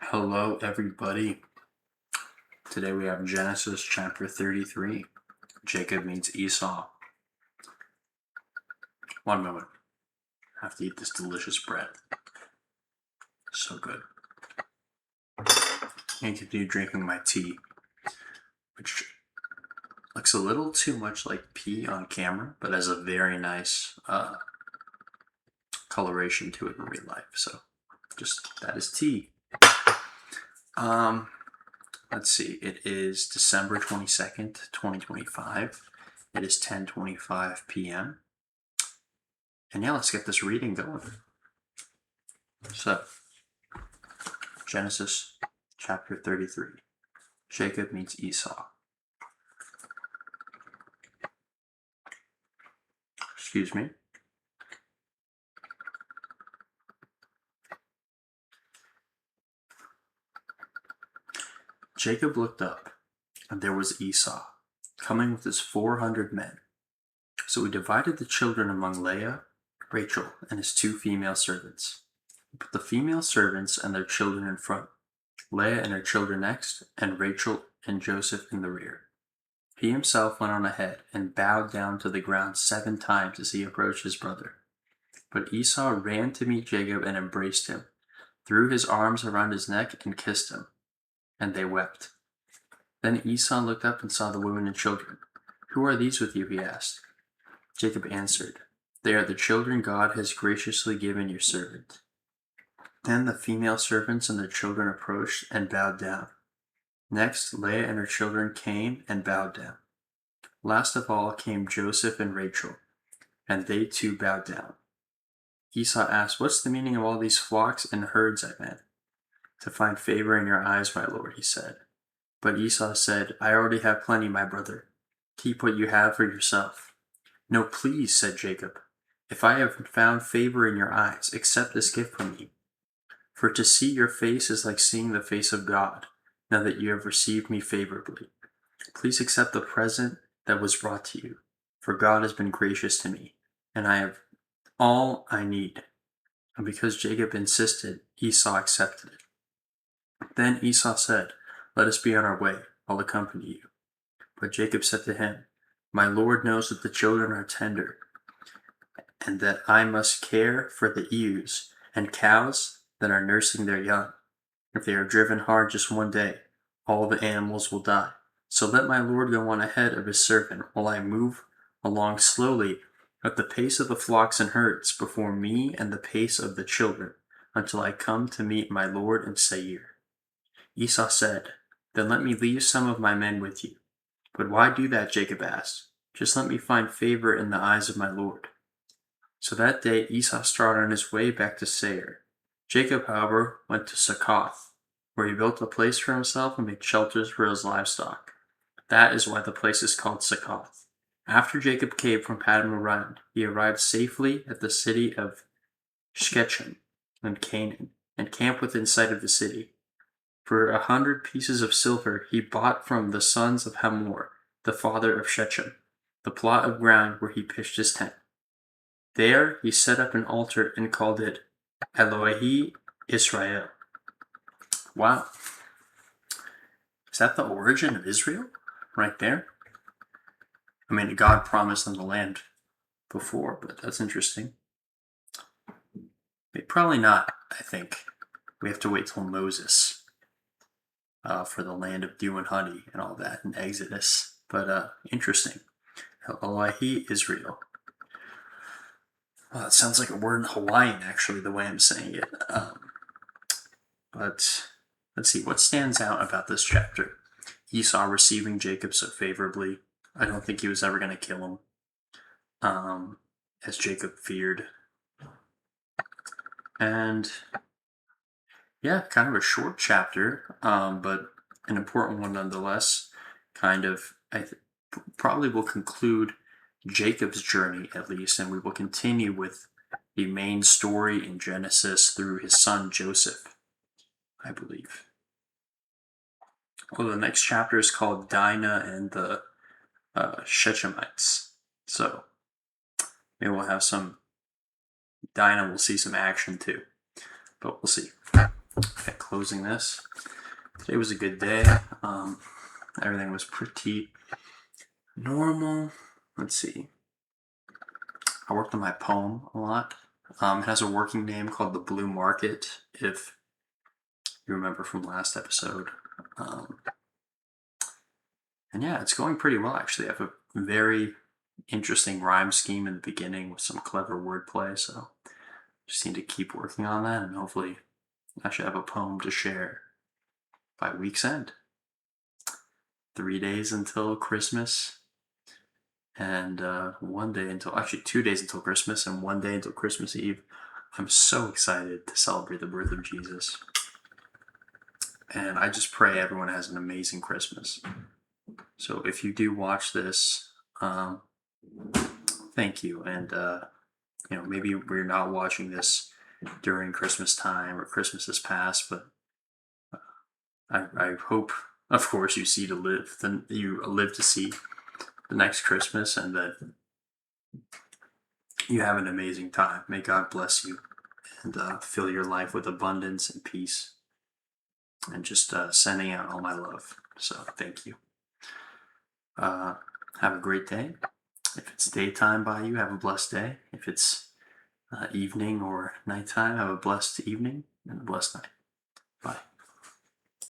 Hello, everybody. Today we have Genesis chapter 33. Jacob meets Esau. One moment. I have to eat this delicious bread. So good. And continue drinking my tea, which looks a little too much like pee on camera, but has a very nice coloration to it in real life. So just that is tea. Let's see. It is December 22nd, 2025. It is 10:25 p.m. And yeah, let's get this reading going. So, Genesis chapter 33. Jacob meets Esau. Excuse me. Jacob looked up, and there was Esau, coming with his 400 men. So he divided the children among Leah, Rachel, and his 2 female servants. He put the female servants and their children in front, Leah and her children next, and Rachel and Joseph in the rear. He himself went on ahead and bowed down to the ground 7 times as he approached his brother. But Esau ran to meet Jacob and embraced him, threw his arms around his neck and kissed him, and they wept. Then Esau looked up and saw the women and children. "Who are these with you?" he asked. Jacob answered, "They are the children God has graciously given your servant." Then the female servants and their children approached and bowed down. Next, Leah and her children came and bowed down. Last of all came Joseph and Rachel, and they too bowed down. Esau asked, "What's the meaning of all these flocks and herds I met?" "To find favor in your eyes, my lord," he said. But Esau said, "I already have plenty, my brother. Keep what you have for yourself." "No, please," said Jacob. "If I have found favor in your eyes, accept this gift from me. For to see your face is like seeing the face of God, now that you have received me favorably. Please accept the present that was brought to you, for God has been gracious to me, and I have all I need." And because Jacob insisted, Esau accepted it. Then Esau said, "Let us be on our way. I'll accompany you." But Jacob said to him, "My Lord knows that the children are tender, and that I must care for the ewes and cows that are nursing their young. If they are driven hard just one day, all the animals will die. So let my Lord go on ahead of his servant, while I move along slowly at the pace of the flocks and herds before me and the pace of the children, until I come to meet my Lord in Seir." Esau said, "Then let me leave some of my men with you." "But why do that?" Jacob asked. "Just let me find favor in the eyes of my Lord." So that day Esau started on his way back to Seir. Jacob, however, went to Succoth, where he built a place for himself and made shelters for his livestock. That is why the place is called Succoth. After Jacob came from Paddan Aram, he arrived safely at the city of Shechem in Canaan, and camped within sight of the city. For 100 pieces of silver he bought from the sons of Hamor, the father of Shechem, the plot of ground where he pitched his tent. There he set up an altar and called it Elohe Israel. Wow. Is that the origin of Israel? Right there? I mean, God promised them the land before, but that's interesting. Probably not, I think. We have to wait till Moses for the land of dew and honey and all that in Exodus. But interesting. Elohe Israel. Well, it sounds like a word in Hawaiian, actually, the way I'm saying it. But let's see, what stands out about this chapter? Esau receiving Jacob so favorably. I don't think he was ever going to kill him, as Jacob feared. And yeah, kind of a short chapter, but an important one nonetheless. Probably will conclude Jacob's journey, at least, and we will continue with the main story in Genesis through his son Joseph, I believe. Well, the next chapter is called Dinah and the Shechemites. So maybe we'll have some Dinah, we'll see some action too, but we'll see. Okay, closing this. Today was a good day. Everything was pretty normal. Let's see. I worked on my poem a lot. It has a working name called The Blue Market, if you remember from last episode. And yeah, it's going pretty well, actually. I have a very interesting rhyme scheme in the beginning with some clever wordplay, so just need to keep working on that, and hopefully I should have a poem to share by week's end. 3 days until Christmas, and 2 days until Christmas, and 1 day until Christmas Eve. I'm so excited to celebrate the birth of Jesus. And I just pray everyone has an amazing Christmas. So if you do watch this, thank you. And, maybe we're not watching this during Christmas time or Christmas has passed, but I hope, of course, you live to see the next Christmas, and that you have an amazing time. May God bless you and fill your life with abundance and peace. And just sending out all my love. So thank you. Have a great day. If it's daytime by you, have a blessed day. If it's evening or nighttime, have a blessed evening and a blessed night.